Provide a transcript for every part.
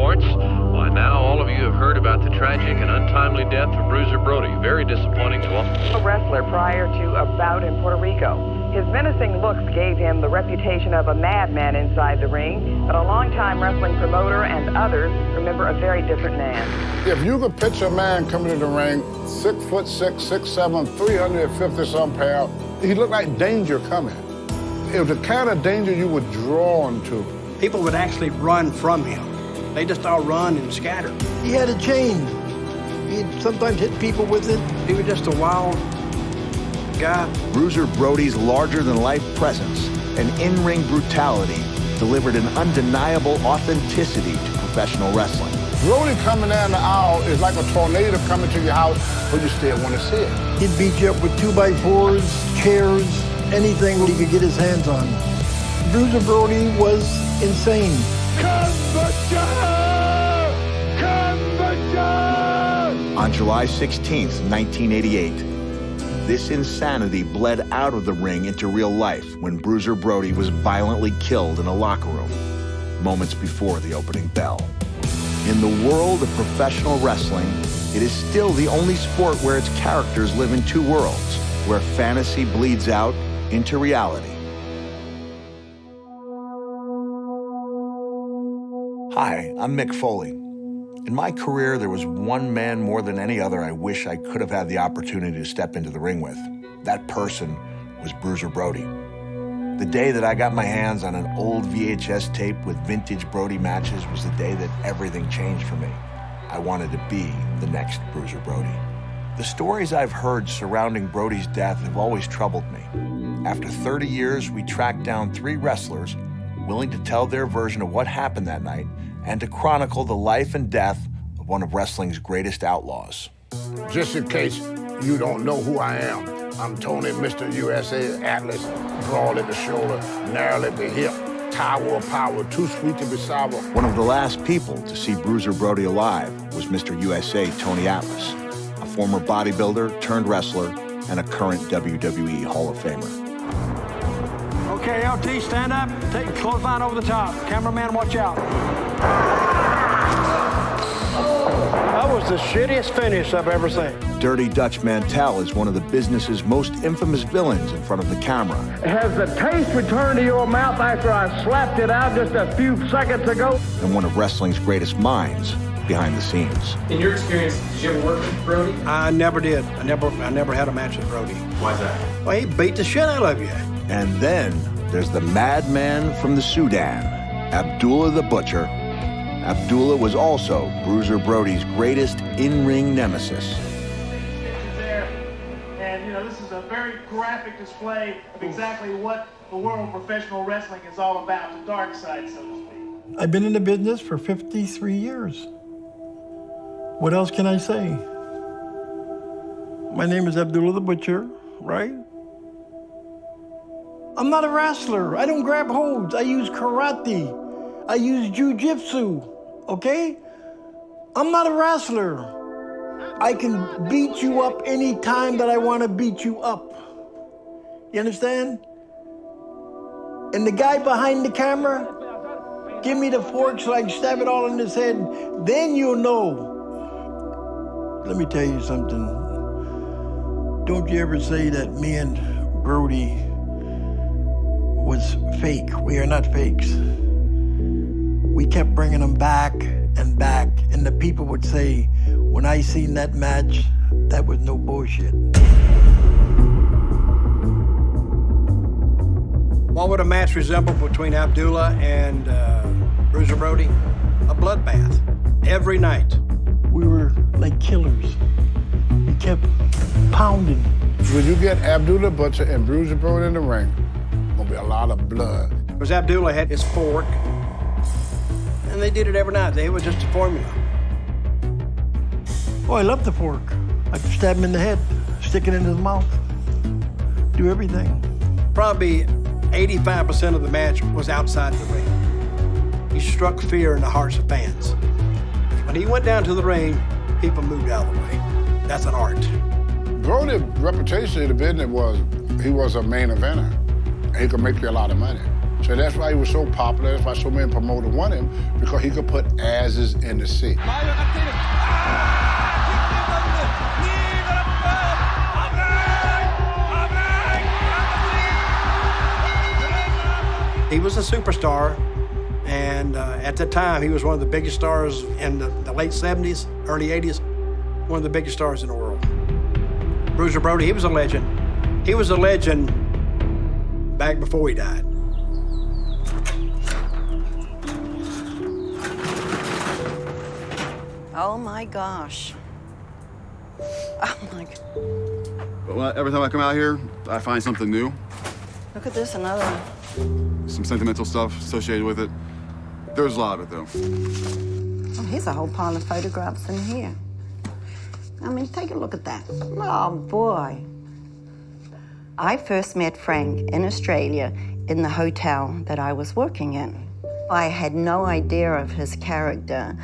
reports. By now, all of you have heard about the tragic and untimely death of Bruiser Brody. Very disappointing to all. A wrestler prior to a bout in Puerto Rico. His menacing looks gave him the reputation of a madman inside the ring, but a longtime wrestling promoter and others remember a very different man. If you could picture a man coming in the ring, 6'6", 6'7", 350-some pounds, he looked like danger coming. It was the kind of danger you were drawn to. People would actually run from him. They just all run and scatter. He had a chain. He'd sometimes hit people with it. He was just a wild guy. Bruiser Brody's larger-than-life presence and in-ring brutality delivered an undeniable authenticity to professional wrestling. Brody coming down the aisle is like a tornado coming to your house, but you still want to see it. He'd beat you up with 2x4s, chairs, anything he could get his hands on. Bruiser Brody was insane. On July 16th, 1988, this insanity bled out of the ring into real life when Bruiser Brody was violently killed in a locker room, moments before the opening bell. In the world of professional wrestling, it is still the only sport where its characters live in two worlds, where fantasy bleeds out into reality. Hi, I'm Mick Foley. In my career, there was one man more than any other I wish I could have had the opportunity to step into the ring with. That person was Bruiser Brody. The day that I got my hands on an old VHS tape with vintage Brody matches was the day that everything changed for me. I wanted to be the next Bruiser Brody. The stories I've heard surrounding Brody's death have always troubled me. After 30 years, we tracked down 3 wrestlers willing to tell their version of what happened that night and to chronicle the life and death of one of wrestling's greatest outlaws. Just in case you don't know who I am, I'm Tony, Mr. USA, Atlas, broad at the shoulder, narrow at the hip, tower of power, too sweet to be sour. One of the last people to see Bruiser Brody alive was Mr. USA, Tony Atlas, a former bodybuilder turned wrestler and a current WWE Hall of Famer. Okay, LT, stand up. Take clothesline over the top. Cameraman, watch out. That was the shittiest finish I've ever seen. Dirty Dutch Mantel is one of the business's most infamous villains in front of the camera. Has the taste returned to your mouth after I slapped it out just a few seconds ago? And one of wrestling's greatest minds behind the scenes. In your experience, did you ever work with Brody? I never did. I never had a match with Brody. Why's that? Well, he beat the shit out of you. And then there's the madman from the Sudan, Abdullah the Butcher. Abdullah was also Bruiser Brody's greatest in-ring nemesis. There, and this is a very graphic display of exactly what the world of professional wrestling is all about, the dark side, so to speak. I've been in the business for 53 years. What else can I say? My name is Abdullah the Butcher, right? I'm not a wrestler. I don't grab holds. I use karate. I use jiu-jitsu, okay? I'm not a wrestler. I can beat you up any time that I want to beat you up. You understand? And the guy behind the camera, give me the fork so I can stab it all in his head. Then you'll know. Let me tell you something. Don't you ever say that me and Brody was fake. We are not fakes. We kept bringing them back and back, and the people would say, when I seen that match, that was no bullshit. What would a match resemble between Abdullah and Bruiser Brody? A bloodbath, every night. We were like killers. We kept pounding. When you get Abdullah Butcher and Bruiser Brody in the ring, gonna be a lot of blood. Because Abdullah had his fork, and they did it every night. It was just a formula. Oh, I love the fork. I could stab him in the head, stick it into his mouth, do everything. Probably 85% of the match was outside the ring. He struck fear in the hearts of fans. When he went down to the ring, people moved out of the way. That's an art. Brody's reputation in the business was he was a main eventer. He could make you a lot of money. So that's why he was so popular. That's why so many promoters wanted him, because he could put asses in the seat. He was a superstar, and at the time, he was one of the biggest stars in the late 70s, early 80s, one of the biggest stars in the world. Bruiser Brody, he was a legend. He was a legend back before he died. Oh my gosh. Oh my God. Well, every time I come out here, I find something new. Look at this, another one. Some sentimental stuff associated with it. There's a lot of it, though. Oh, here's a whole pile of photographs in here. I mean, take a look at that. Oh, boy. I first met Frank in Australia in the hotel that I was working in. I had no idea of his character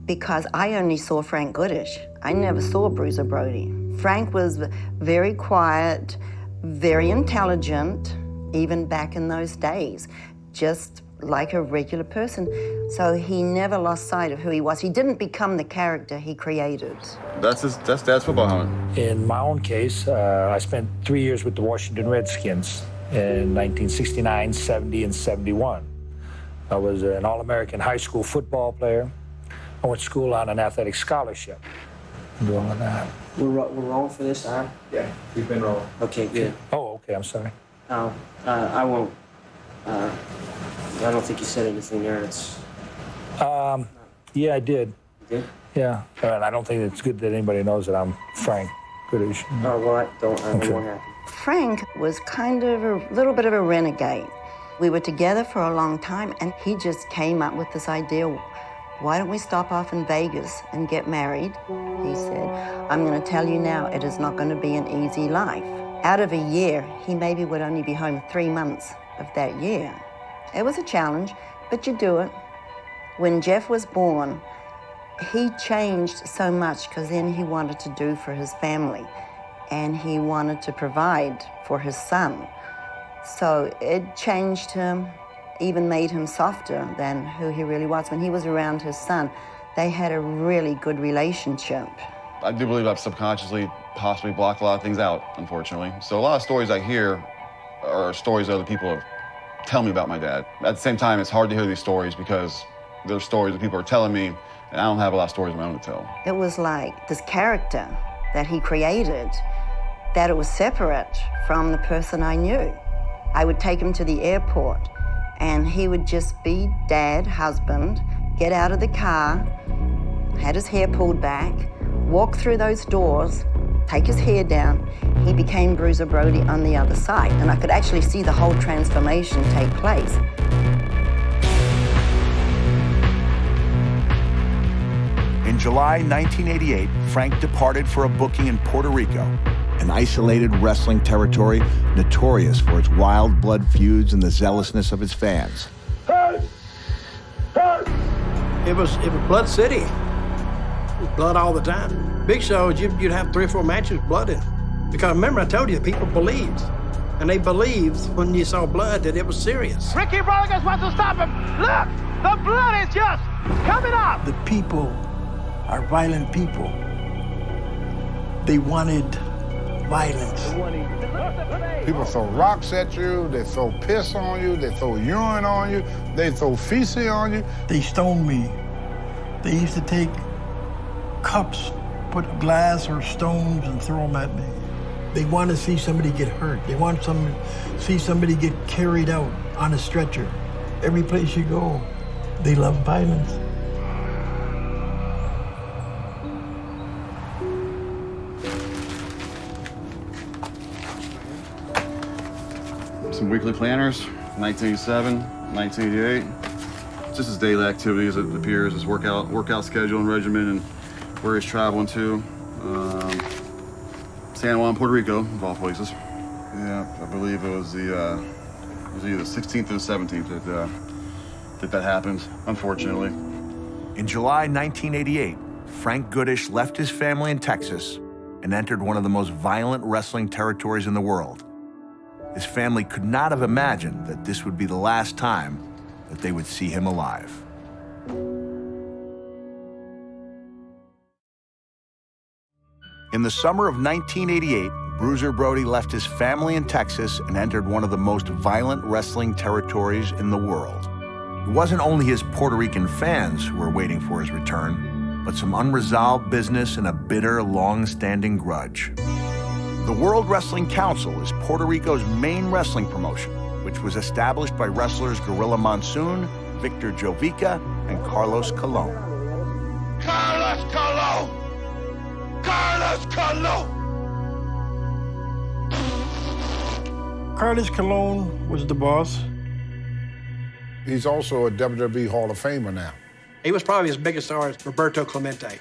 because I only saw Frank Goodish. I never saw Bruiser Brody. Frank was very quiet, very intelligent, even back in those days, just like a regular person. So he never lost sight of who he was. He didn't become the character he created. That's Dad's football helmet. In my own case, I spent 3 years with the Washington Redskins in 1969, 70, and 71. I was an All-American high school football player. I went to school on an athletic scholarship. Doing that. We're rolling for this, huh? Yeah, we've been rolling. Okay, good. Oh, okay, I'm sorry. Oh, I won't. I don't think you said anything there. It's. Yeah, I did. You did? Yeah, and I don't think it's good that anybody knows that I'm Frank Goodish. Oh, well, I won't happen. Frank was kind of a little bit of a renegade. We were together for a long time, and he just came up with this idea, why don't we stop off in Vegas and get married? He said, I'm going to tell you now, it is not going to be an easy life. Out of a year, he maybe would only be home 3 months of that year. It was a challenge, but you do it. When Jeff was born, he changed so much because then he wanted to do for his family and he wanted to provide for his son. So it changed him, even made him softer than who he really was. When he was around his son, they had a really good relationship. I do believe I've subconsciously possibly blocked a lot of things out, unfortunately. So a lot of stories I hear are stories other people have tell me about my dad. At the same time, it's hard to hear these stories because they're stories that people are telling me, and I don't have a lot of stories of my own to tell. It was like this character that he created, that it was separate from the person I knew. I would take him to the airport, and he would just be dad, husband, get out of the car, had his hair pulled back, walk through those doors, take his hair down. He became Bruiser Brody on the other side, and I could actually see the whole transformation take place. In July 1988, Frank departed for a booking in Puerto Rico, an isolated wrestling territory notorious for its wild blood feuds and the zealousness of its fans. It was Blood City. It was blood all the time. Big shows, you'd have 3 or 4 matches with blood in. Because remember, I told you, people believed. And they believed when you saw blood that it was serious. Ricky Rodriguez wants to stop him. Look, the blood is just coming up. The people are violent people. They wanted violence. People throw rocks at you, they throw piss on you, they throw urine on you, they throw feces on you. They stoned me. They used to take cups, put glass or stones and throw them at me. They want to see somebody get hurt. They want to see somebody get carried out on a stretcher. Every place you go, they love violence. Some weekly planners, 1987, 1988. Just his daily activities, it appears, his workout schedule and regimen, and where he's traveling to. San Juan, Puerto Rico, of all places. Yeah, I believe it was either the 16th or the 17th that happened, unfortunately. In July 1988, Frank Goodish left his family in Texas and entered one of the most violent wrestling territories in the world. His family could not have imagined that this would be the last time that they would see him alive. In the summer of 1988, Bruiser Brody left his family in Texas and entered one of the most violent wrestling territories in the world. It wasn't only his Puerto Rican fans who were waiting for his return, but some unresolved business and a bitter, long-standing grudge. The World Wrestling Council is Puerto Rico's main wrestling promotion, which was established by wrestlers Gorilla Monsoon, Victor Jovica, and Carlos Colon. Carlos Colon! Carlos Colon! Carlos Colon was the boss. He's also a WWE Hall of Famer now. He was probably his biggest star, Roberto Clemente.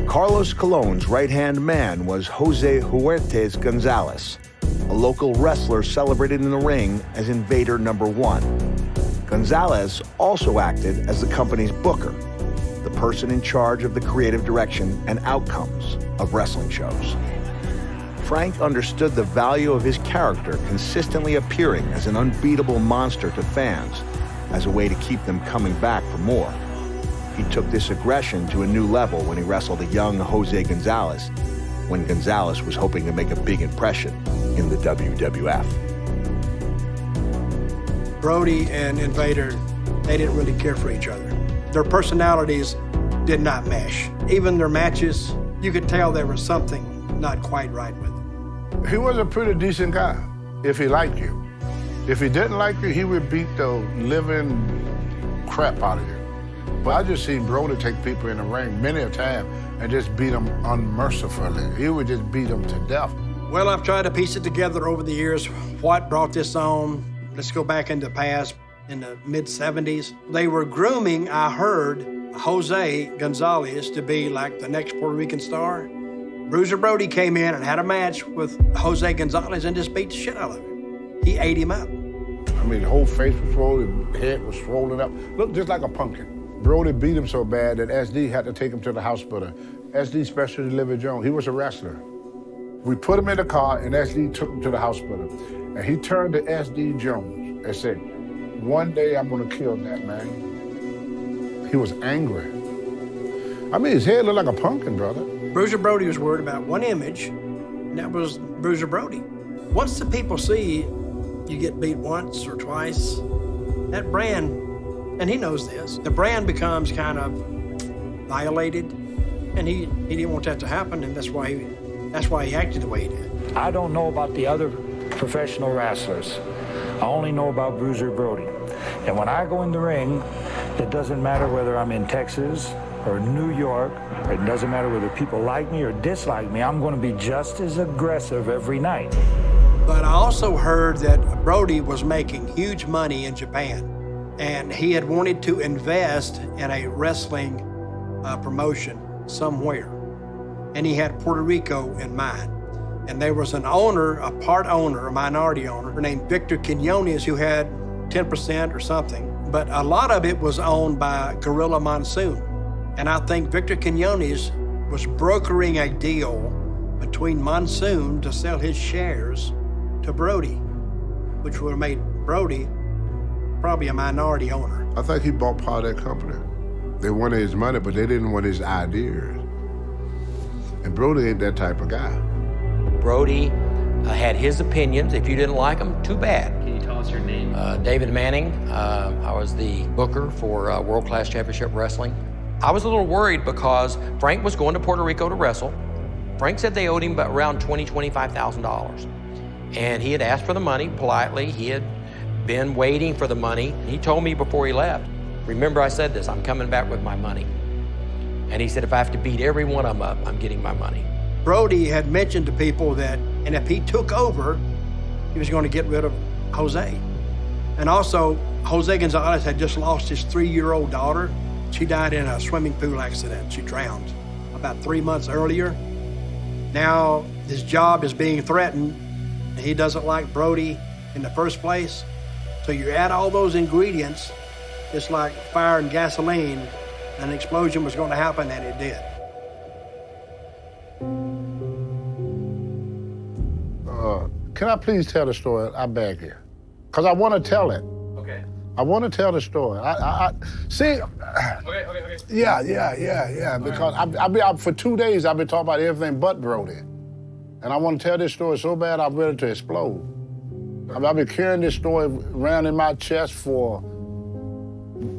Carlos Colon's right-hand man was Jose Huertes Gonzalez, a local wrestler celebrated in the ring as Invader #1. Gonzalez also acted as the company's booker, the person in charge of the creative direction and outcomes of wrestling shows. Frank understood the value of his character consistently appearing as an unbeatable monster to fans as a way to keep them coming back for more. He took this aggression to a new level when he wrestled a young Jose Gonzalez, when Gonzalez was hoping to make a big impression in the WWF. Brody and Invader, they didn't really care for each other. Their personalities did not mesh. Even their matches, you could tell there was something not quite right with them. He was a pretty decent guy, if he liked you. If he didn't like you, he would beat the living crap out of you. But I just seen Brody take people in the ring many a time and just beat them unmercifully. He would just beat them to death. Well, I've tried to piece it together over the years. What brought this on? Let's go back in the past, in the mid-'70s. They were grooming, I heard, Jose Gonzalez to be like the next Puerto Rican star. Bruiser Brody came in and had a match with Jose Gonzalez and just beat the shit out of him. He ate him up. I mean, the whole face was swollen, his head was swollen up. Looked just like a pumpkin. Brody beat him so bad that SD had to take him to the hospital. SD Special Delivery Jones, he was a wrestler. We put him in the car and SD took him to the hospital. And he turned to SD Jones and said, "One day I'm gonna kill that man." He was angry. I mean, his head looked like a pumpkin, brother. Bruiser Brody was worried about one image, and that was Bruiser Brody. Once the people see you get beat once or twice, that brand, and he knows this, the brand becomes kind of violated, and he didn't want that to happen, and that's why he acted the way he did. I don't know about the other professional wrestlers. I only know about Bruiser Brody. And when I go in the ring, it doesn't matter whether I'm in Texas or New York, or it doesn't matter whether people like me or dislike me, I'm going to be just as aggressive every night. But I also heard that Brody was making huge money in Japan, and he had wanted to invest in a wrestling promotion somewhere. And he had Puerto Rico in mind. And there was an owner, a part owner, a minority owner, named Victor Quinones, who had 10% or something. But a lot of it was owned by Gorilla Monsoon. And I think Victor Quinones was brokering a deal between Monsoon to sell his shares to Brody, which would have made Brody probably a minority owner. I think he bought part of that company. They wanted his money, but they didn't want his ideas. And Brody ain't that type of guy. Brody had his opinions. If you didn't like them, too bad. Can you tell us your name? David Manning. I was the booker for World Class Championship Wrestling. I was a little worried because Frank was going to Puerto Rico to wrestle. Frank said they owed him around $25,000. And he had asked for the money politely. He had been waiting for the money. He told me before he left, remember I said this, I'm coming back with my money. And he said, if I have to beat every one of them up, I'm getting my money. Brody had mentioned to people that, and if he took over, he was going to get rid of Jose. And also, Jose Gonzalez had just lost his 3-year-old daughter. She died in a swimming pool accident. She drowned about 3 months earlier. Now his job is being threatened, and he doesn't like Brody in the first place. So you add all those ingredients, it's like fire and gasoline, an explosion was going to happen, and it did. can I please tell the story? I beg you. Because I want to tell it. Okay. I want to tell the story. See. Okay. Yeah. Because I've been out for 2 days, I've been talking about everything but Brody. And I want to tell this story so bad, I'm ready to explode. I've been carrying this story around in my chest for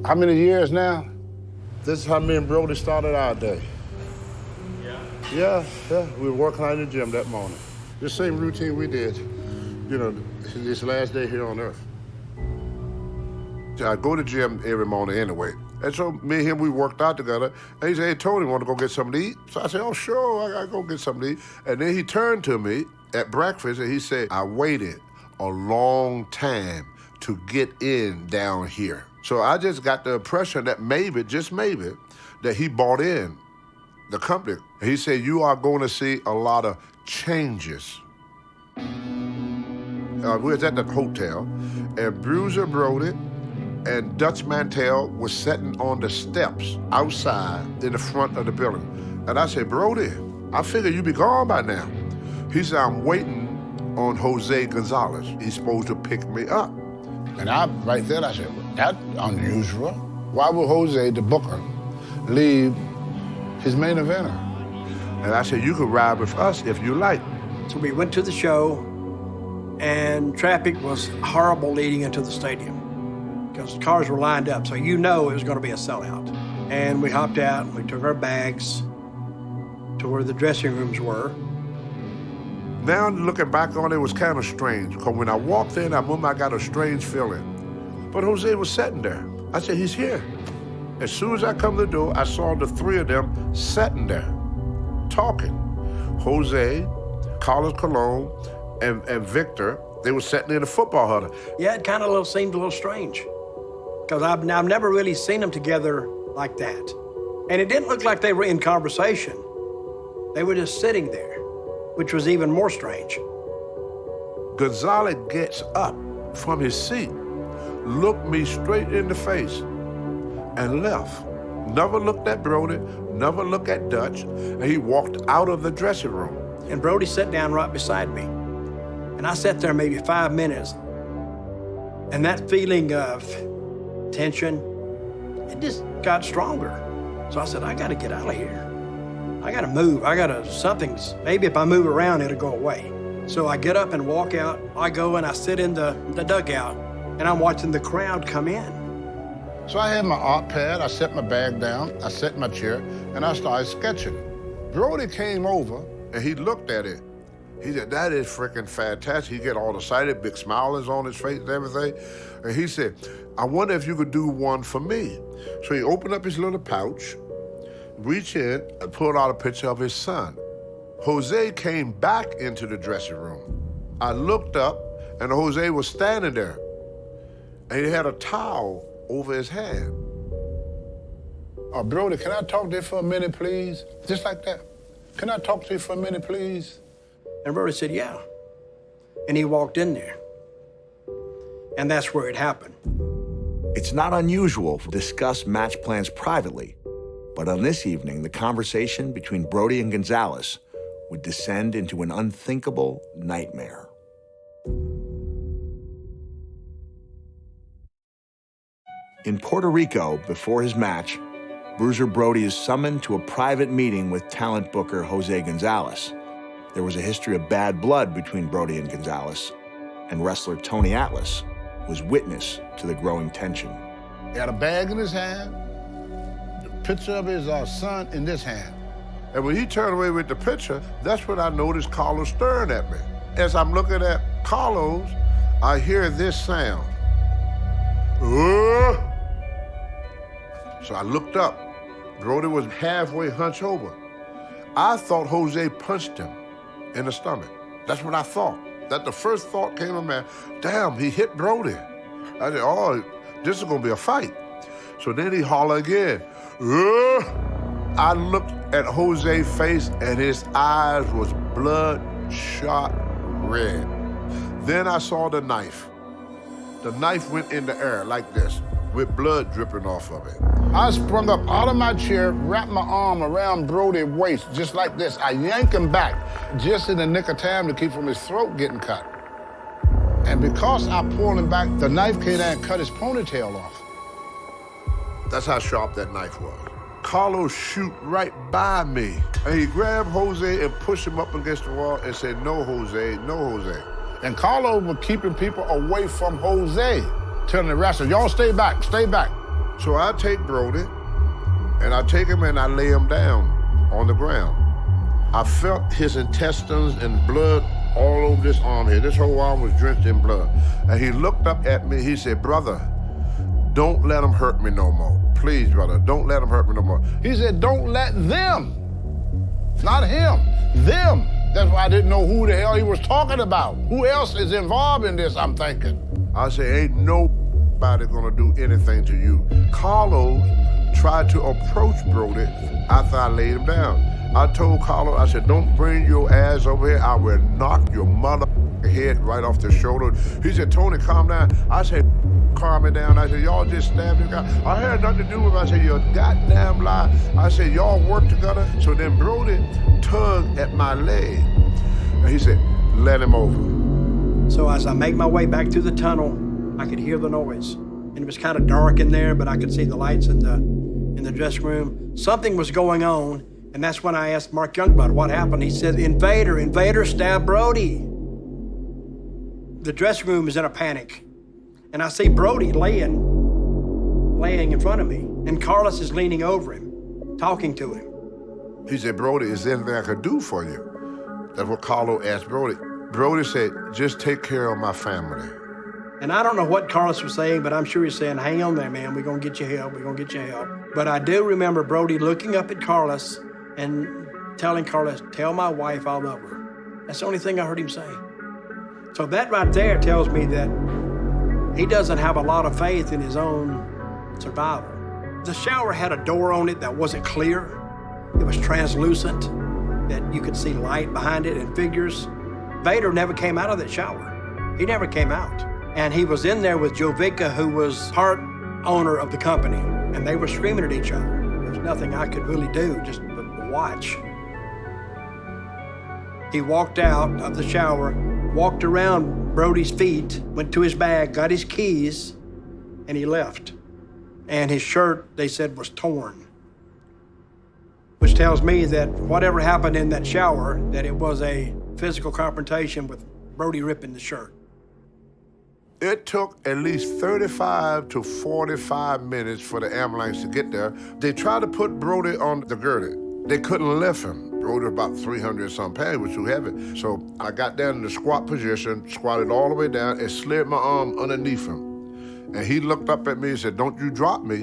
how many years now? This is how me and Brody started our day. Yeah. We were working out in the gym that morning. The same routine we did, this last day here on Earth. I go to the gym every morning anyway. And so me and him, we worked out together. And he said, hey, Tony, want to go get something to eat? So I said, oh, sure, I got to go get something to eat. And then he turned to me at breakfast and he said, I waited a long time to get in down here. So I just got the impression that maybe, just maybe, that he bought in the company. He said, you are going to see a lot of changes. We was at the hotel, and Bruiser Brody and Dutch Mantel was sitting on the steps outside in the front of the building. And I said, Brody, I figure you be gone by now. He said, I'm waiting on Jose Gonzalez. He's supposed to pick me up. And right then I said, that's unusual. Why would Jose, the booker, leave his main eventer? And I said, you could ride with us if you like. So we went to the show, and traffic was horrible leading into the stadium because the cars were lined up, so you know it was going to be a sellout. And we hopped out, and we took our bags to where the dressing rooms were. Now, looking back on it, it was kind of strange, because when I walked in, I remember I got a strange feeling. But Jose was sitting there. I said, he's here. As soon as I come to the door, I saw the three of them sitting there, talking. Jose, Carlos Colon, and Victor, they were sitting in the football huddle. Yeah, it kind of seemed a little strange, because I've never really seen them together like that. And it didn't look like they were in conversation. They were just sitting there, which was even more strange. Gonzalez gets up from his seat, looked me straight in the face, and left. Never looked at Brody, never looked at Dutch, and he walked out of the dressing room. And Brody sat down right beside me. And I sat there maybe 5 minutes. And that feeling of tension, it just got stronger. So I said, I gotta get out of here. I gotta move, maybe if I move around, it'll go away. So I get up and walk out. I go and I sit in the dugout, and I'm watching the crowd come in. So I had my art pad, I set my bag down, I set my chair, and I started sketching. Brody came over, and he looked at it. He said, that is freaking fantastic. He get all excited, big smiles on his face and everything. And he said, I wonder if you could do one for me. So he opened up his little pouch, reached in, and pulled out a picture of his son. Jose came back into the dressing room. I looked up, and Jose was standing there. And he had a towel over his hand. Brody, can I talk to you for a minute, please? Just like that. Can I talk to you for a minute, please? And Brody said, yeah. And he walked in there. And that's where it happened. It's not unusual to discuss match plans privately, but on this evening, the conversation between Brody and Gonzalez would descend into an unthinkable nightmare. In Puerto Rico, before his match, Bruiser Brody is summoned to a private meeting with talent booker Jose Gonzalez. There was a history of bad blood between Brody and Gonzalez, and wrestler Tony Atlas was witness to the growing tension. He had a bag in his hand, the picture of his son in this hand. And when he turned away with the picture, that's when I noticed Carlos staring at me. As I'm looking at Carlos, I hear this sound. So I looked up. Brody was halfway hunched over. I thought Jose punched him in the stomach. That's what I thought. That the first thought came to me, damn, he hit Brody. I said, oh, this is gonna be a fight. So then he hollered again. I looked at Jose's face and his eyes was bloodshot red. Then I saw the knife. The knife went in the air like this, with blood dripping off of it. I sprung up out of my chair, wrapped my arm around Brody's waist, just like this. I yanked him back, just in the nick of time to keep from his throat getting cut. And because I pulled him back, the knife came down and cut his ponytail off. That's how sharp that knife was. Carlos shoot right by me. And he grabbed Jose and pushed him up against the wall and said, "No, Jose, no, Jose." And Carlos was keeping people away from Jose, telling the wrestlers, "Y'all stay back, stay back." So I take Brody, and I take him and I lay him down on the ground. I felt his intestines and blood all over this arm here. This whole arm was drenched in blood. And he looked up at me, he said, "Brother, don't let him hurt me no more. Please, brother, don't let him hurt me no more." He said, "Don't let them." Not him, them. That's why I didn't know who the hell he was talking about. Who else is involved in this, I'm thinking. I said, "Ain't nobody gonna do anything to you." Carlos tried to approach Brody after I laid him down. I told Carlos, I said, "Don't bring your ass over here. I will knock your mother head right off the shoulder." He said, "Tony, calm down." I said, "Calm me down." I said, "Y'all just stabbed this guy." I had nothing to do with it. I said, "You're a goddamn lie." I said, "Y'all work together." So then Brody tugged at my leg. And he said, "Let him over." So as I make my way back through the tunnel, I could hear the noise. And it was kind of dark in there, but I could see the lights in the dressing room. Something was going on. And that's when I asked Mark Youngblood what happened. He said, Invader stabbed Brody. The dressing room is in a panic. And I see Brody laying in front of me. And Carlos is leaning over him, talking to him. He said, "Brody, is there anything I could do for you?" That's what Carlos asked Brody. Brody said, "Just take care of my family." And I don't know what Carlos was saying, but I'm sure he's saying, "Hang on there, man. We're going to get you help. We're going to get you help." But I do remember Brody looking up at Carlos and telling Carlos, "Tell my wife I love her." That's the only thing I heard him say. So that right there tells me that he doesn't have a lot of faith in his own survival. The shower had a door on it that wasn't clear. It was translucent, that you could see light behind it and figures. Vader never came out of that shower. He never came out. And he was in there with Jovica, who was part owner of the company, and they were screaming at each other. There was nothing I could really do, just watch. He walked out of the shower, walked around Brody's feet, went to his bag, got his keys, and he left. And his shirt, they said, was torn. Which tells me that whatever happened in that shower, that it was a physical confrontation with Brody ripping the shirt. It took at least 35 to 45 minutes for the ambulance to get there. They tried to put Brody on the girder. They couldn't lift him. Brody was about 300 some pounds, was too heavy. So I got down in the squat position, squatted all the way down, and slid my arm underneath him. And he looked up at me and said, "Don't you drop me."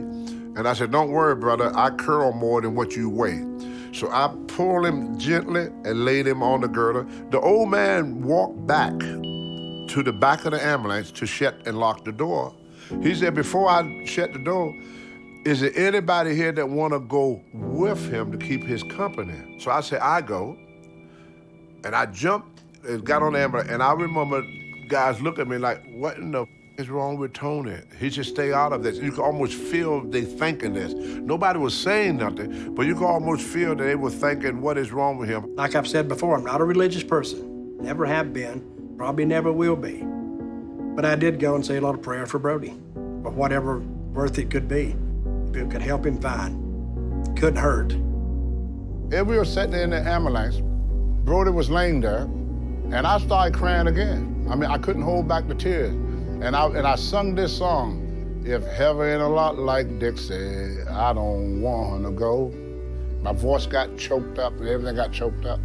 And I said, "Don't worry, brother, I curl more than what you weigh." So I pulled him gently and laid him on the girder. The old man walked back to the back of the ambulance to shut and lock the door. He said, "Before I shut the door, is there anybody here that want to go with him to keep his company?" So I said, "I go." And I jumped and got on the ambulance. And I remember guys look at me like, "What in the is wrong with Tony? He should stay out of this." You could almost feel they thinking this. Nobody was saying nothing, but you could almost feel that they were thinking, what is wrong with him? Like I've said before, I'm not a religious person. Never have been, probably never will be. But I did go and say a lot of prayer for Brody, for whatever worth it could be. If it could help him find. Couldn't hurt. And we were sitting there in the ambulance. Brody was laying there, and I started crying again. I mean, I couldn't hold back the tears. And I sung this song, "If heaven ain't a lot like Dixie, I don't wanna go." My voice got choked up and everything got choked up.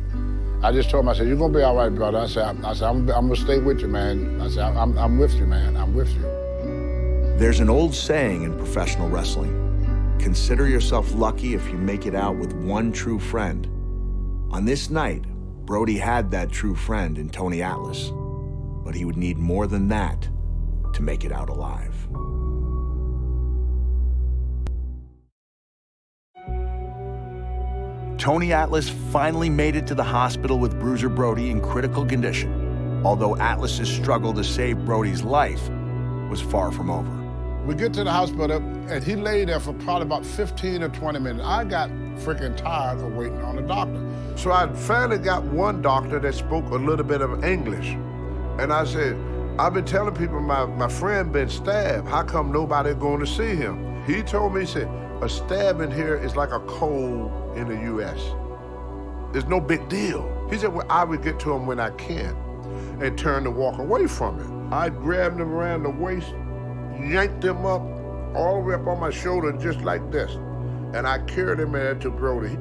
I just told him, I said, "You're gonna be all right, brother." I said, I'm gonna stay with you, man. I said, I'm with you, man, I'm with you. There's an old saying in professional wrestling, consider yourself lucky if you make it out with one true friend. On this night, Brody had that true friend in Tony Atlas, but he would need more than that to make it out alive. Tony Atlas finally made it to the hospital with Bruiser Brody in critical condition, although Atlas's struggle to save Brody's life was far from over. We get to the hospital, and he lay there for probably about 15 or 20 minutes. I got freaking tired of waiting on the doctor. So I finally got one doctor that spoke a little bit of English. And I said, I've been telling people my friend been stabbed. How come nobody going to see him? He told me, he said, a stab in here is like a cold in the U.S. It's no big deal. He said, well, I would get to him when I can and turn to walk away from it. I grabbed him around the waist, yanked him up, all the way up on my shoulder, just like this. And I carried him to Brody.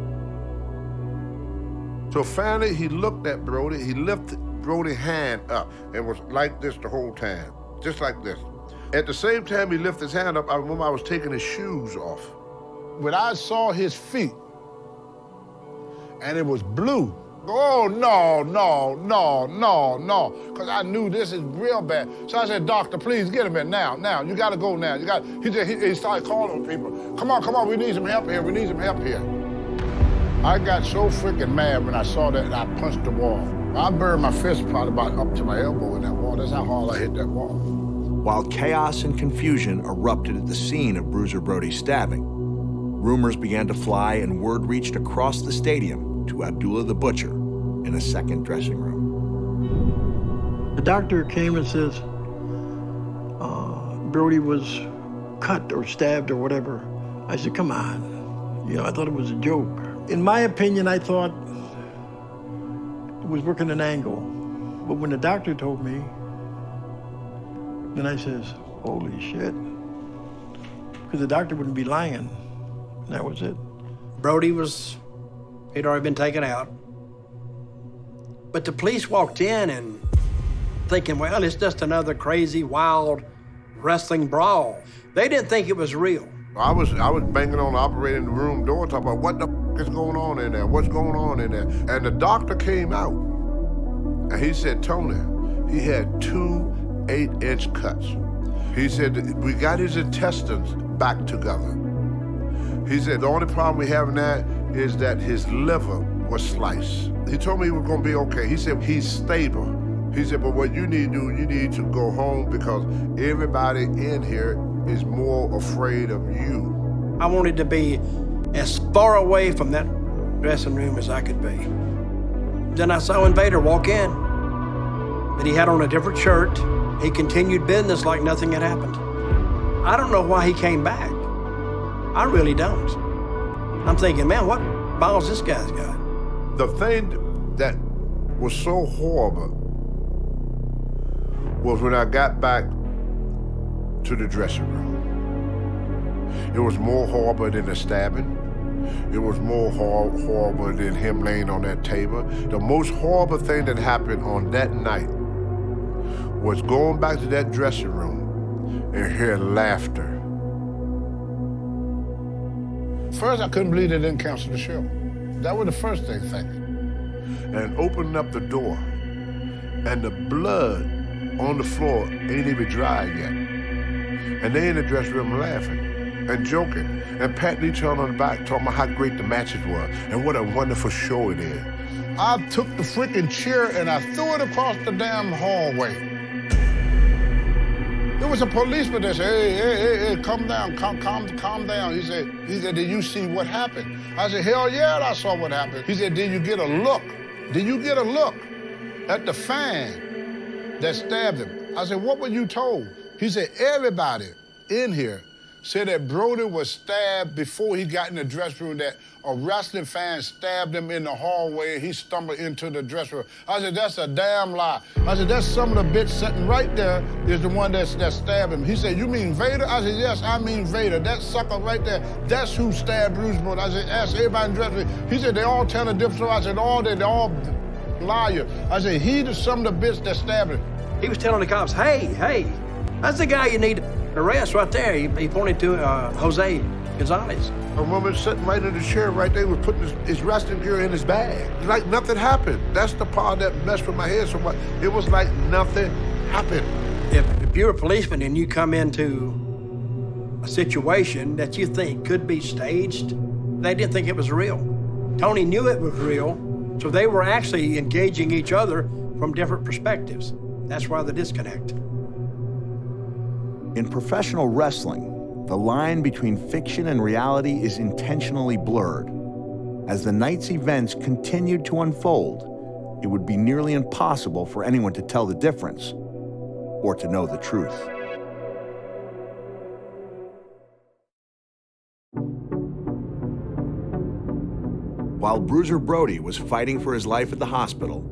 So finally, he looked at Brody. He lifted Brody's hand up and was like this the whole time, just like this. At the same time he lifted his hand up, I remember I was taking his shoes off. When I saw his feet, and it was blue, oh, no, no, no, no, no, because I knew this is real bad. So I said, doctor, please get him in now, you got to go now. He started calling people, come on, we need some help here, we need some help here. I got so freaking mad when I saw that, and I punched the wall. I buried my fist probably about up to my elbow in that wall. That's how hard I hit that wall. While chaos and confusion erupted at the scene of Bruiser Brody's stabbing, rumors began to fly and word reached across the stadium to Abdullah the Butcher in a second dressing room. The doctor came and says, Brody was cut or stabbed or whatever. I said, come on. You know, I thought it was a joke. In my opinion, I thought it was working an angle. But when the doctor told me, then I says, holy shit. Because the doctor wouldn't be lying. And that was it. Brody he'd already been taken out. But the police walked in and thinking, well, it's just another crazy, wild wrestling brawl. They didn't think it was real. I was banging on the operating room door talking about what the is going on in there, what's going on in there. And the doctor came out and he said, Tony, he had 2 8-inch cuts. He said, we got his intestines back together. He said, the only problem we have in that is that his liver was sliced. He told me he was gonna be okay. He said, he's stable. He said, but what you need to do, you need to go home because everybody in here is more afraid of you. I wanted to be as far away from that dressing room as I could be. Then I saw Invader walk in, but he had on a different shirt. He continued business like nothing had happened. I don't know why he came back. I really don't. I'm thinking, man, what balls this guy's got? The thing that was so horrible was when I got back to the dressing room. It was more horrible than the stabbing. It was more horrible than him laying on that table. The most horrible thing that happened on that night was going back to that dressing room and hear laughter. First, I couldn't believe they didn't cancel the show. That was the first thing thinking. And opening up the door, and the blood on the floor ain't even dry yet. And they in the dressing room laughing and joking and patting each other on the back, talking about how great the matches were and what a wonderful show it is. I took the freaking chair and I threw it across the damn hallway. There was a policeman that said, hey, calm down, calm down. He said, did you see what happened? I said, hell yeah, I saw what happened. He said, did you get a look? Did you get a look at the fan that stabbed him? I said, what were you told? He said, everybody in here said that Brody was stabbed before he got in the dressing room, that a wrestling fan stabbed him in the hallway and he stumbled into the dressing room. I said, that's a damn lie. I said, that's some of the bitch sitting right there is the one that stabbed him. He said, you mean Vader? I said, yes, I mean Vader. That sucker right there, that's who stabbed Bruce Brody. I said, ask everybody in the dressing room. He said, they all tell a different story. I said, they're all liars. I said, he's some of the bitch that stabbed him. He was telling the cops, hey, that's the guy you need to arrest right there. He pointed to Jose Gonzalez. A woman sitting right in the chair right there was putting his wrestling gear in his bag. Like nothing happened. That's the part that messed with my head so much. It was like nothing happened. If you're a policeman and you come into a situation that you think could be staged, they didn't think it was real. Tony knew it was real, so they were actually engaging each other from different perspectives. That's why the disconnect. In professional wrestling, the line between fiction and reality is intentionally blurred. As the night's events continued to unfold, it would be nearly impossible for anyone to tell the difference. or to know the truth. While Bruiser Brody was fighting for his life at the hospital,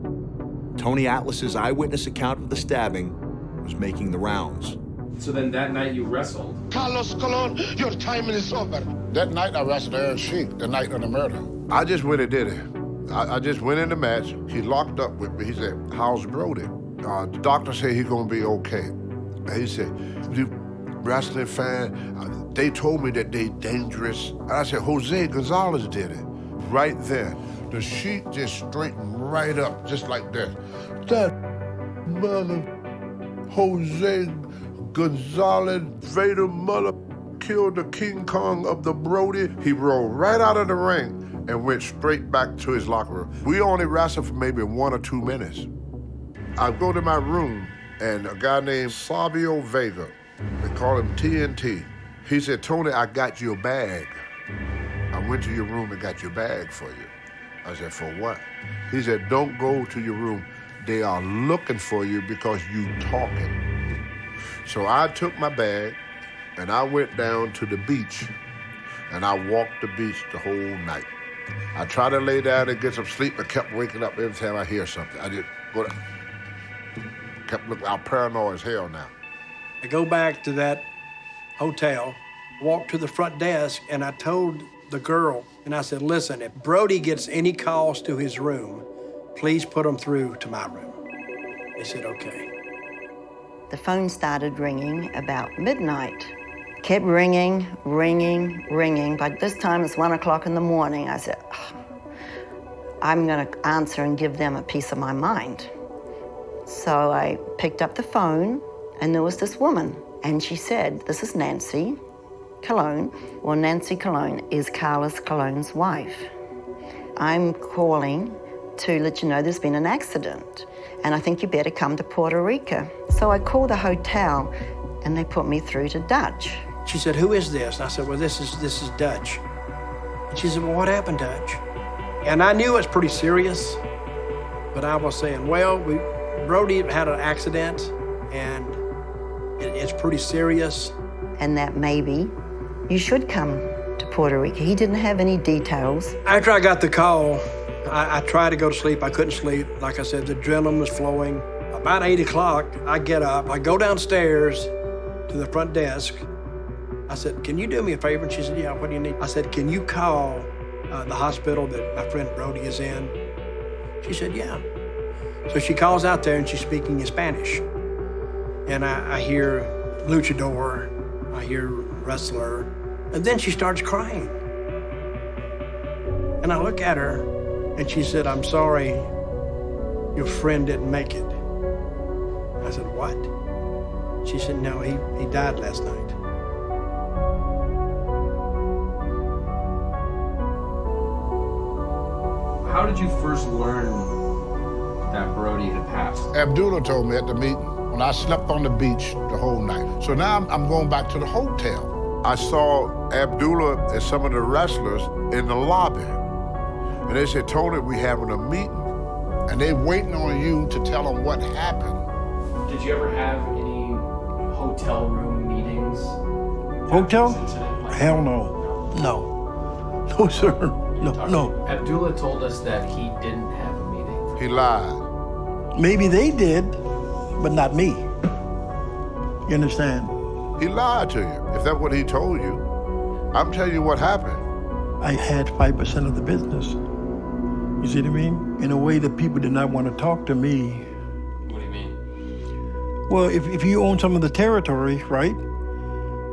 Tony Atlas's eyewitness account of the stabbing was making the rounds. So then that night you wrestled? Carlos Colon, your time is over. That night I wrestled Aaron Sheik, the night of the murder. I just went and did it. I just went in the match. He locked up with me. He said, "How's Brody?" The doctor said he's gonna be okay. He said, "You wrestling fan, they told me that they dangerous." And I said, "Jose Gonzalez did it." Right then, the sheet just straightened right up, just like this. That mother, Jose Gonzalez, Vader mother, killed the King Kong of the Brody. He rolled right out of the ring and went straight back to his locker room. We only wrestled for maybe 1 or 2 minutes. I go to my room, and a guy named Savio Vega, they call him TNT. He said, "Tony, I got your bag. I went to your room and got your bag for you." I said, "For what?" He said, "Don't go to your room. They are looking for you because you talking." So I took my bag, and I went down to the beach, and I walked the beach the whole night. I tried to lay down and get some sleep, but kept waking up every time I hear something. I just go down. Kept looking, I'm paranoid as hell now. I go back to that hotel, walked to the front desk, and I told the girl, and I said, "Listen, if Brody gets any calls to his room, please put them through to my room." They said, "Okay." The phone started ringing about midnight. Kept ringing, ringing, ringing. By this time, it's 1 o'clock in the morning. I said, I'm gonna answer and give them a piece of my mind. So I picked up the phone, and there was this woman, and she said, "This is Nancy Colon." Well, Nancy Colon is Carlos Colon's wife. "I'm calling to let you know there's been an accident, and I think you better come to Puerto Rico." So I called the hotel, and they put me through to Dutch. She said, "Who is this?" And I said, "Well, this is Dutch." And she said, "Well, what happened, Dutch?" And I knew it was pretty serious, but I was saying, "Well, Brody had an accident, and it's pretty serious." And that maybe you should come to Puerto Rico. He didn't have any details. After I got the call, I tried to go to sleep. I couldn't sleep. Like I said, the adrenaline was flowing. About 8 o'clock, I get up. I go downstairs to the front desk. I said, "Can you do me a favor?" And she said, "Yeah, what do you need?" I said, "Can you call the hospital that my friend Brody is in?" She said, "Yeah." So she calls out there, and she's speaking in Spanish. And I hear luchador, I hear wrestler, and then she starts crying. And I look at her, and she said, "I'm sorry, your friend didn't make it." I said, "What?" She said, "No, he died last night." How did you first learn that Brody had passed? Abdullah told me at the meeting when I slept on the beach the whole night. So now I'm going back to the hotel. I saw Abdullah and some of the wrestlers in the lobby. And they said, "Tony, we having a meeting, and they waiting on you to tell them what happened." Did you ever have any hotel room meetings? Hotel? Hell no. No. No, sir. No. Abdullah told us that he didn't have a meeting. He lied. Maybe they did, but not me. You understand? He lied to you, if that's what he told you. I'm telling you what happened. I had 5% of the business. You see what I mean? In a way that people did not want to talk to me. What do you mean? Well, if you own some of the territory, right?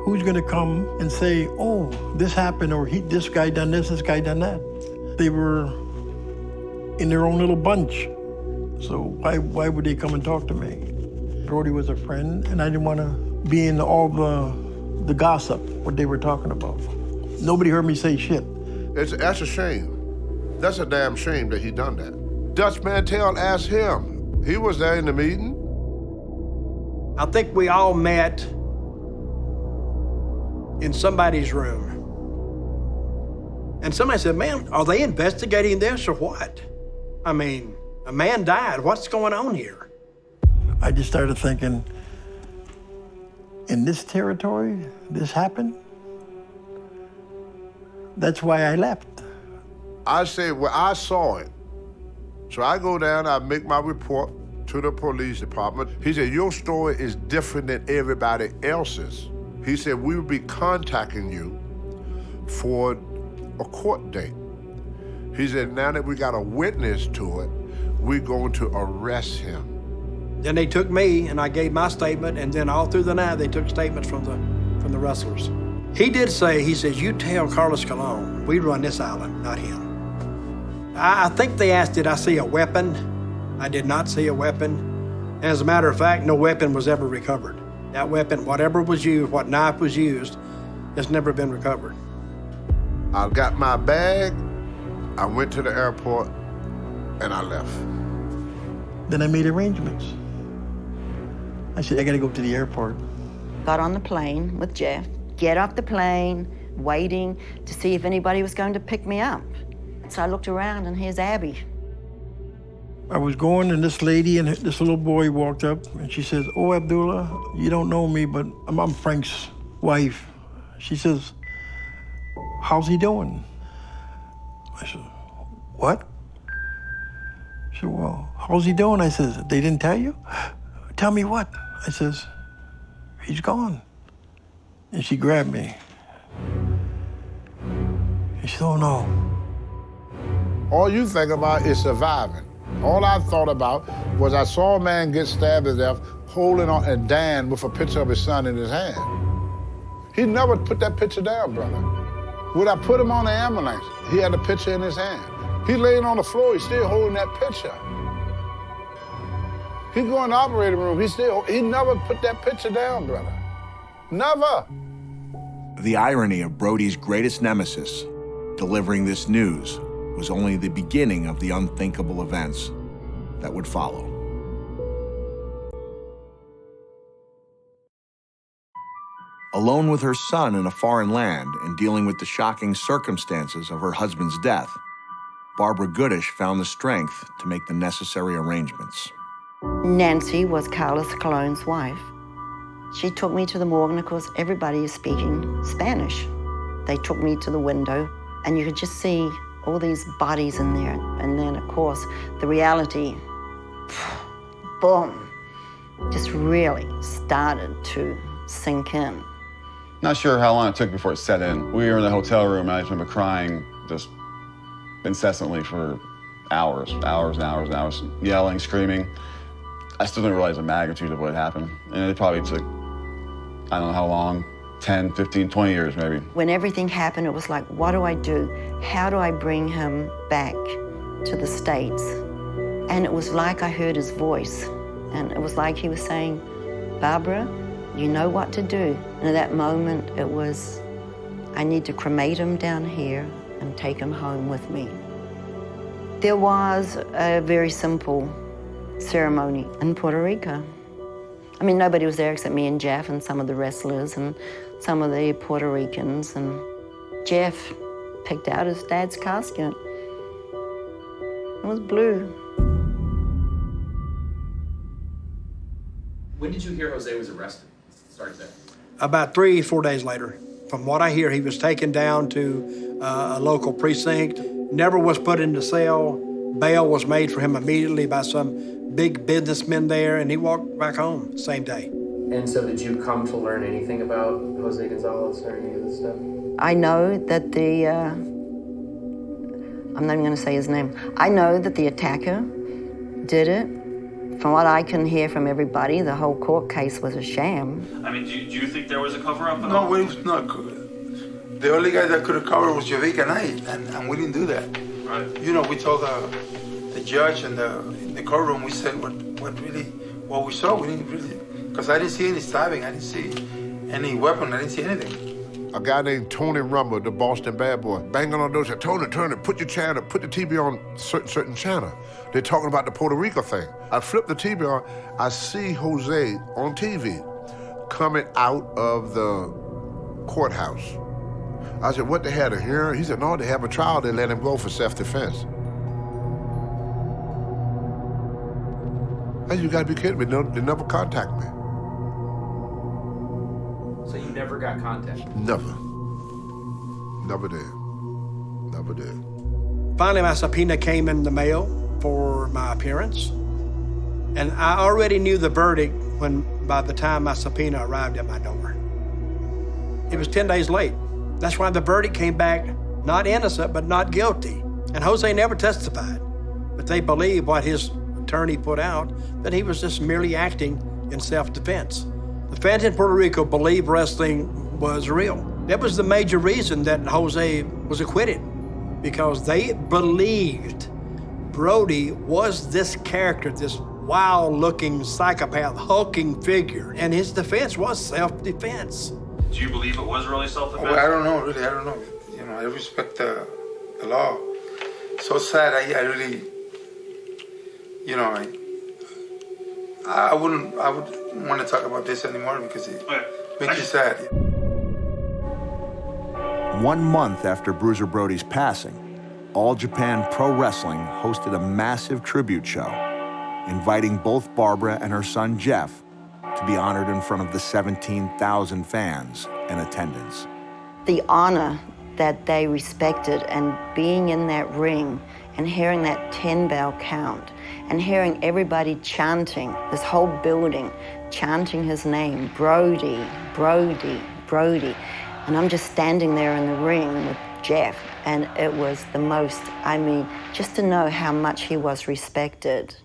Who's going to come and say, "Oh, this happened," or "This guy done this guy done that"? They were in their own little bunch. So why would they come and talk to me? Brody was a friend, and I didn't want to be in all the gossip, what they were talking about. Nobody heard me say shit. That's a shame. That's a damn shame that he done that. Dutch Mantell asked him. He was there in the meeting. I think we all met in somebody's room. And somebody said, "Man, are they investigating this or what? I mean, a man died. What's going on here?" I just started thinking, in this territory, this happened, that's why I left. I said, well, I saw it. So I go down, I make my report to the police department. He said, your story is different than everybody else's. He said, we will be contacting you for a court date. He said, now that we got a witness to it, we're going to arrest him. Then they took me, and I gave my statement, and then all through the night, they took statements from the wrestlers. He did say, he says, you tell Carlos Colon, we run this island, not him. I think they asked, did I see a weapon? I did not see a weapon. And as a matter of fact, no weapon was ever recovered. That weapon, whatever was used, what knife was used, it's never been recovered. I got my bag, I went to the airport, and I left. Then I made arrangements. I said, I gotta go to the airport. Got on the plane with Jeff, get off the plane, waiting to see if anybody was going to pick me up. So I looked around, and here's Abby. I was going, and this lady and this little boy walked up, and she says, oh, Abdullah, you don't know me, but I'm Frank's wife. She says, how's he doing? I said, what? She said, well, how's he doing? I says, they didn't tell you? Tell me what? I says, he's gone. And she grabbed me. She said, oh, no. All you think about is surviving. All I thought about was I saw a man get stabbed to death holding on and Dan with a picture of his son in his hand. He never put that picture down, brother. When I put him on the ambulance, he had the picture in his hand. He laying on the floor, he's still holding that picture. He go in the operating room, he never put that picture down, brother. Never. The irony of Brody's greatest nemesis, delivering this news, was only the beginning of the unthinkable events that would follow. Alone with her son in a foreign land and dealing with the shocking circumstances of her husband's death, Barbara Goodish found the strength to make the necessary arrangements. Nancy was Carlos Colon's wife. She took me to the morgue, and of course, everybody is speaking Spanish. They took me to the window, and you could just see all these bodies in there. And then, of course, the reality, boom, just really started to sink in. Not sure how long it took before it set in. We were in the hotel room, and I just remember crying just incessantly for hours, yelling, screaming. I still didn't realize the magnitude of what had happened. And it probably took, I don't know how long, 10, 15, 20 years maybe. When everything happened, it was like, what do I do? How do I bring him back to the States? And it was like I heard his voice. And it was like he was saying, Barbara, you know what to do. And at that moment, it was, I need to cremate him down here and take him home with me. There was a very simple ceremony in Puerto Rico. I mean, nobody was there except me and Jeff and some of the wrestlers and some of the Puerto Ricans. And Jeff picked out his dad's casket. It was blue. When did you hear Jose was arrested? Start there. About 3 or 4 days later. From what I hear, he was taken down to a local precinct, never was put in the cell. Bail was made for him immediately by some big businessmen there, and he walked back home same day. And so did you come to learn anything about Jose Gonzalez or any of this stuff? I know that the, I'm not even going to say his name. I know that the attacker did it. From what I can hear from everybody, the whole court case was a sham. I mean, do you think there was a cover-up? No, it was not. The only guy that could have covered was Javik and I, and we didn't do that. Right. You know, we told the judge and in the courtroom, we said what we saw. We didn't really, because I didn't see any stabbing, I didn't see any weapon, I didn't see anything. A guy named Tony Rumble, the Boston bad boy, banging on the door, said, Tony, put your channel, put the TV on certain channel. They're talking about the Puerto Rico thing. I flip the TV on, I see Jose on TV coming out of the courthouse. I said, what, they had a hearing? He said, no, they have a trial, they let him go for self-defense. I said, you gotta be kidding me, no, they never contact me. never got contact? Never. Never did. Never did. Finally, my subpoena came in the mail for my appearance. And I already knew the verdict by the time my subpoena arrived at my door. It was 10 days late. That's why the verdict came back not innocent, but not guilty. And Jose never testified. But they believed what his attorney put out, that he was just merely acting in self-defense. The fans in Puerto Rico believed wrestling was real. That was the major reason that Jose was acquitted, because they believed Brody was this character, this wild-looking psychopath, hulking figure, and his defense was self-defense. Do you believe it was really self-defense? Well, I don't know, really, I don't know. You know, I respect the law. So sad, I really, you know, I wouldn't want to talk about this anymore because it makes you sad. 1 month after Bruiser Brody's passing, All Japan Pro Wrestling hosted a massive tribute show, inviting both Barbara and her son Jeff to be honored in front of the 17,000 fans in attendance. The honor that they respected, and being in that ring and hearing that 10-bell count and hearing everybody chanting, this whole building chanting his name, Brody, Brody, Brody. And I'm just standing there in the ring with Jeff, and it was the most, I mean, just to know how much he was respected.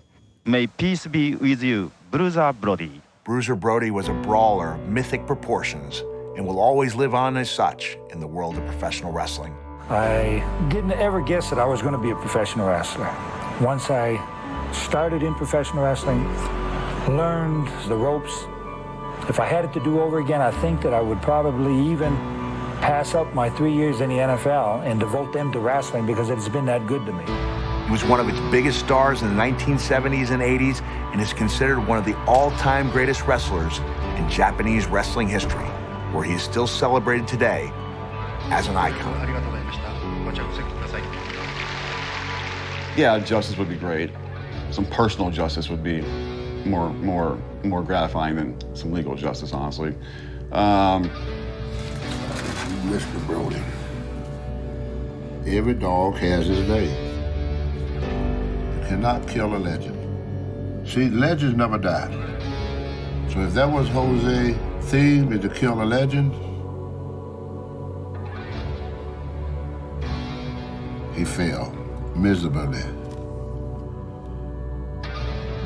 May peace be with you, Bruiser Brody. Bruiser Brody was a brawler of mythic proportions and will always live on as such in the world of professional wrestling. I didn't ever guess that I was going to be a professional wrestler. Once I started in professional wrestling, learned the ropes. If I had it to do over again, I think that I would probably even pass up my 3 years in the NFL and devote them to wrestling because it's been that good to me. He was one of its biggest stars in the 1970s and 80s and is considered one of the all-time greatest wrestlers in Japanese wrestling history, where he is still celebrated today as an icon. Yeah, justice would be great. Some personal justice would be more gratifying than some legal justice, honestly. Mr. Brody, every dog has his day. You cannot kill a legend. See, legends never die. So if that was Jose's theme, is to kill a legend, he failed miserably.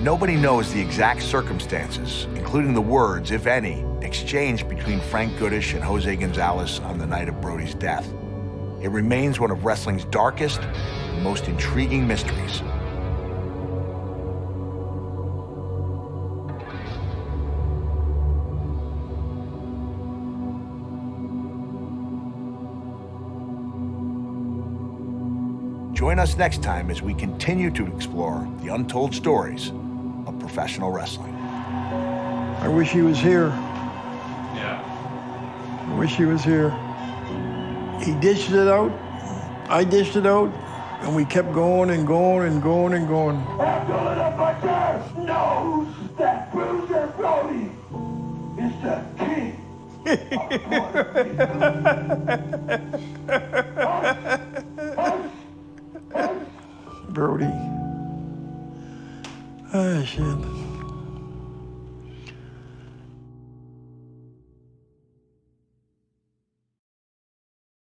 Nobody knows the exact circumstances, including the words, if any, exchanged between Frank Goodish and Jose Gonzalez on the night of Brody's death. It remains one of wrestling's darkest and most intriguing mysteries. Join us next time as we continue to explore the untold stories of professional wrestling. I wish he was here. Yeah. I wish he was here. He dished it out, I dished it out, and we kept going and going and going and going. Everyone of my church knows that Bruiser Brody is the king of Puerto Rico.